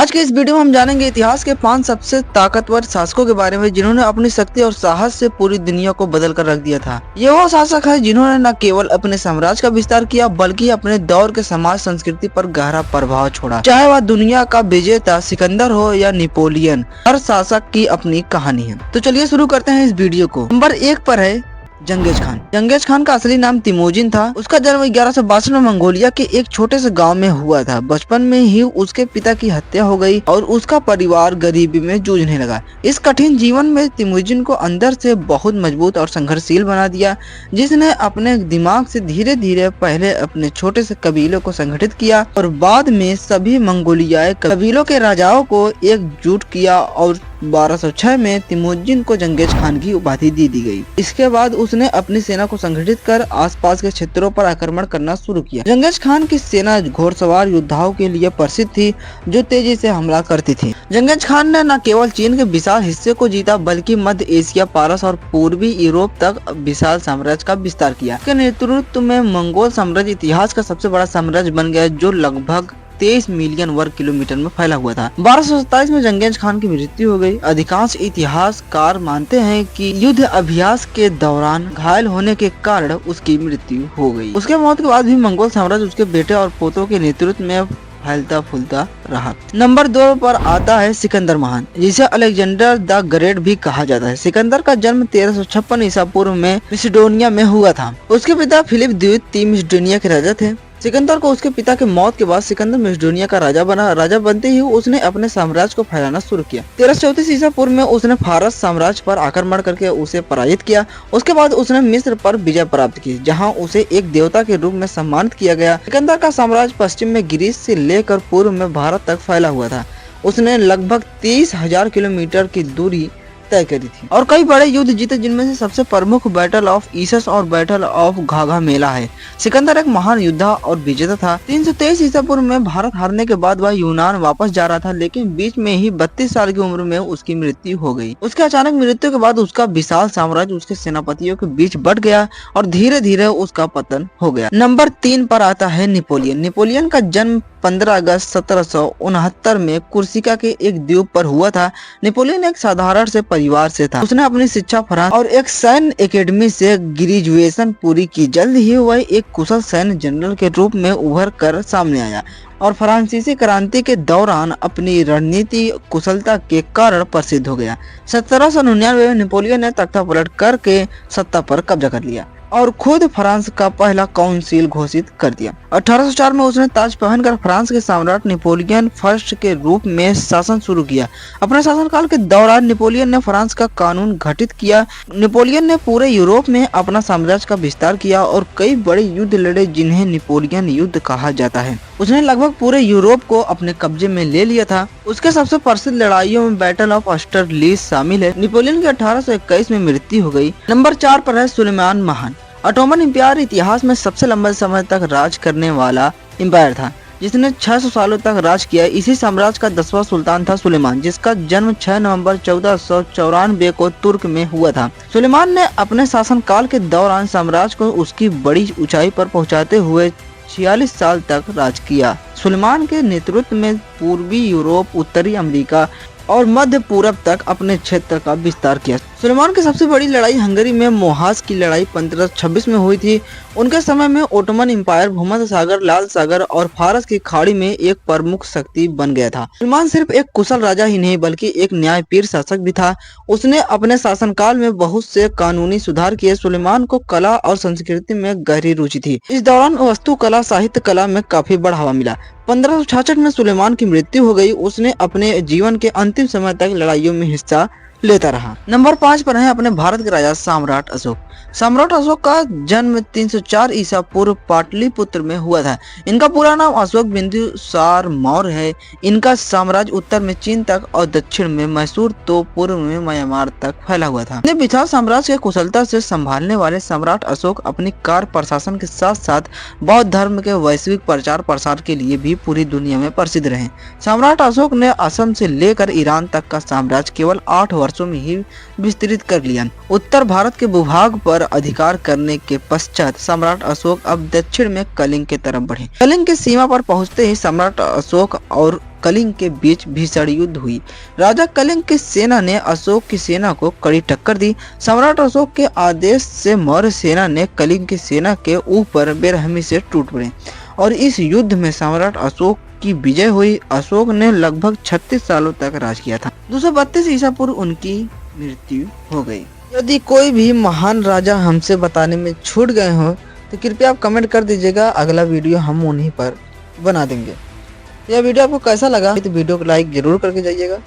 आज के इस वीडियो में हम जानेंगे इतिहास के 5 सबसे ताकतवर शासकों के बारे में जिन्होंने अपनी शक्ति और साहस से पूरी दुनिया को बदल कर रख दिया था। ये वो शासक है जिन्होंने न केवल अपने साम्राज्य का विस्तार किया बल्कि अपने दौर के समाज संस्कृति पर गहरा प्रभाव छोड़ा। चाहे वह दुनिया का विजेता सिकंदर हो या नेपोलियन, हर शासक की अपनी कहानी है। तो चलिए शुरू करते हैं इस वीडियो को। नंबर 1 पर है जंगेज खान। जंगेज खान का असली नाम तिमोजिन था। उसका जन्म 1162 में मंगोलिया के एक छोटे से गांव में हुआ था। बचपन में ही उसके पिता की हत्या हो गई और उसका परिवार गरीबी में जूझने लगा। इस कठिन जीवन में तिमोजिन को अंदर से बहुत मजबूत और संघर्षशील बना दिया, जिसने अपने दिमाग से धीरे धीरे पहले अपने छोटे से कबीलों को संगठित किया और बाद में सभी मंगोलियाई कबीलों के राजाओं को एकजुट किया और 1206 में तिमोजिन को जंगेज खान की उपाधि दी गई। इसके बाद उसने अपनी सेना को संगठित कर आसपास के क्षेत्रों पर आक्रमण करना शुरू किया। जंगेज खान की सेना घोड़सवार योद्धाओं के लिए प्रसिद्ध थी जो तेजी से हमला करती थी। जंगेज खान ने न केवल चीन के विशाल हिस्से को जीता बल्कि मध्य एशिया, पारस और पूर्वी यूरोप तक विशाल साम्राज्य का विस्तार किया। उसके नेतृत्व में मंगोल साम्राज्य इतिहास का सबसे बड़ा साम्राज्य बन गया जो लगभग 23 मिलियन वर्ग किलोमीटर में फैला हुआ था। 1227 में जंगेज खान की मृत्यु हो गई। अधिकांश इतिहासकार मानते हैं कि युद्ध अभ्यास के दौरान घायल होने के कारण उसकी मृत्यु हो गई। उसके मौत के बाद भी मंगोल साम्राज्य उसके बेटे और पोतों के नेतृत्व में फैलता फूलता रहा। नंबर 2 पर आता है सिकंदर महान, जिसे अलेक्जेंडर द ग्रेट भी कहा जाता है। सिकंदर का जन्म 1356 ईसा पूर्व में मैसिडोनिया में हुआ था। उसके पिता फिलिप द्वितीय मैसिडोनिया के राजा थे। सिकंदर को उसके पिता के मौत के बाद सिकंदर मैसिडोनिया का राजा बना। राजा बनते ही उसने अपने साम्राज्य को फैलाना शुरू किया। 1334 ईसा पूर्व में उसने फारस साम्राज्य पर आक्रमण करके उसे पराजित किया। उसके बाद उसने मिस्र पर विजय प्राप्त की, जहां उसे एक देवता के रूप में सम्मानित किया गया। सिकंदर का साम्राज्य पश्चिम में ग्रीस से लेकर पूर्व में भारत तक फैला हुआ था। उसने लगभग 30,000 किलोमीटर की दूरी तय करी थी और कई बड़े युद्ध जीते, जिनमें से सबसे प्रमुख बैटल ऑफ ईसस और बैटल ऑफ घाघा मेला है। सिकंदर एक महान योद्धा और विजेता था। 323 ईसा पूर्व में भारत हारने के बाद वह यूनान वापस जा रहा था, लेकिन बीच में ही 32 साल की उम्र में उसकी मृत्यु हो गई। उसके अचानक मृत्यु के बाद उसका विशाल साम्राज्य उसके सेनापतियों के बीच बट गया और धीरे धीरे उसका पतन हो गया। नंबर 3 पर आता है नेपोलियन। नेपोलियन का जन्म 15 अगस्त 1769 में कुर्सिका के एक द्वीप पर हुआ था। नेपोलियन एक साधारण से परिवार से था। उसने अपनी शिक्षा फ्रांस और एक सैन्य एकेडमी से ग्रेजुएशन पूरी की। जल्द ही वह एक कुशल सैन्य जनरल के रूप में उभर कर सामने आया और फ्रांसीसी क्रांति के दौरान अपनी रणनीति कुशलता के कारण प्रसिद्ध हो गया। 1799 में नेपोलियन ने तख्तापलट करके सत्ता पर कब्जा कर लिया और खुद फ्रांस का पहला काउंसिल घोषित कर दिया। 1804 में उसने ताज पहनकर फ्रांस के सम्राट नेपोलियन फर्स्ट के रूप में शासन शुरू किया। अपने शासनकाल के दौरान नेपोलियन ने फ्रांस का कानून गठित किया। नेपोलियन ने पूरे यूरोप में अपना साम्राज्य का विस्तार किया और कई बड़े युद्ध लड़े जिन्हें नेपोलियन युद्ध कहा जाता है। उसने लगभग पूरे यूरोप को अपने कब्जे में ले लिया था। उसके सबसे प्रसिद्ध लड़ाइयों में बैटल ऑफ ऑस्टरलिस शामिल है। नेपोलियन की 1821 में मृत्यु हो गई। नंबर 4 पर है सुलेमान महान। ऑटोमन एम्पायर इतिहास में सबसे लंबे समय तक राज करने वाला एम्पायर था, जिसने 600 सालों तक राज किया। इसी साम्राज्य का 10वां सुल्तान था सुलेमान, जिसका जन्म 6 नवंबर 1494 को तुर्क में हुआ था। सुलेमान ने अपने शासनकाल के दौरान साम्राज्य को उसकी बड़ी ऊंचाई पर पहुंचाते हुए 46 साल तक राज किया। सुलेमान के नेतृत्व में पूर्वी यूरोप, उत्तरी अमेरिका और मध्य पूरब तक अपने क्षेत्र का विस्तार किया। सुलेमान की सबसे बड़ी लड़ाई हंगरी में मोहास की लड़ाई 1526 में हुई थी। उनके समय में ओटोमन एम्पायर भूमध्य सागर, लाल सागर और फारस की खाड़ी में एक प्रमुख शक्ति बन गया था। सुलेमान सिर्फ एक कुशल राजा ही नहीं बल्कि एक न्यायप्रिय शासक भी था। उसने अपने शासनकाल में बहुत से कानूनी सुधार किए। सुलेमान को कला और संस्कृति में गहरी रुचि थी। इस दौरान वास्तुकला, साहित्य कला में काफी बढ़ावा मिला। 1566 में सुलेमान की मृत्यु हो गई। उसने अपने जीवन के अंतिम समय तक लड़ाइयों में हिस्सा लेता रहा। नंबर 5 पर है अपने भारत के राजा सम्राट अशोक। सम्राट अशोक का जन्म 304 ईसा पूर्व पाटलिपुत्र में हुआ था। इनका पूरा नाम अशोक बिंदुसार मौर्य है। इनका साम्राज्य उत्तर में चीन तक और दक्षिण में मैसूर तो पूर्व में म्यांमार तक फैला हुआ था। अपने विशाल साम्राज्य के कुशलता से संभालने वाले सम्राट अशोक अपनी कार्य प्रशासन के साथ साथ बौद्ध धर्म के वैश्विक प्रचार प्रसार के लिए भी पूरी दुनिया में प्रसिद्ध रहे। सम्राट अशोक ने असम से लेकर ईरान तक का साम्राज्य केवल 8 वर्ष वर्षों में ही विस्तृत कर लिया। उत्तर भारत के भूभाग पर अधिकार करने के पश्चात सम्राट अशोक अब दक्षिण में कलिंग की तरफ बढ़े। कलिंग की सीमा पर पहुंचते ही सम्राट अशोक और कलिंग के बीच भीषण युद्ध हुई। राजा कलिंग की सेना ने अशोक की सेना को कड़ी टक्कर दी। सम्राट अशोक के आदेश से मौर्य सेना ने कलिंग की सेना के ऊपर बेरहमी से टूट पड़े और इस युद्ध में सम्राट अशोक की विजय हुई। अशोक ने लगभग 36 सालों तक राज किया था। 232 ईसा पूर्व उनकी मृत्यु हो गई। यदि कोई भी महान राजा हमसे बताने में छूट गए हो तो कृपया आप कमेंट कर दीजिएगा, अगला वीडियो हम उन्हीं पर बना देंगे। यह वीडियो आपको कैसा लगा तो वीडियो को लाइक जरूर करके जाइएगा।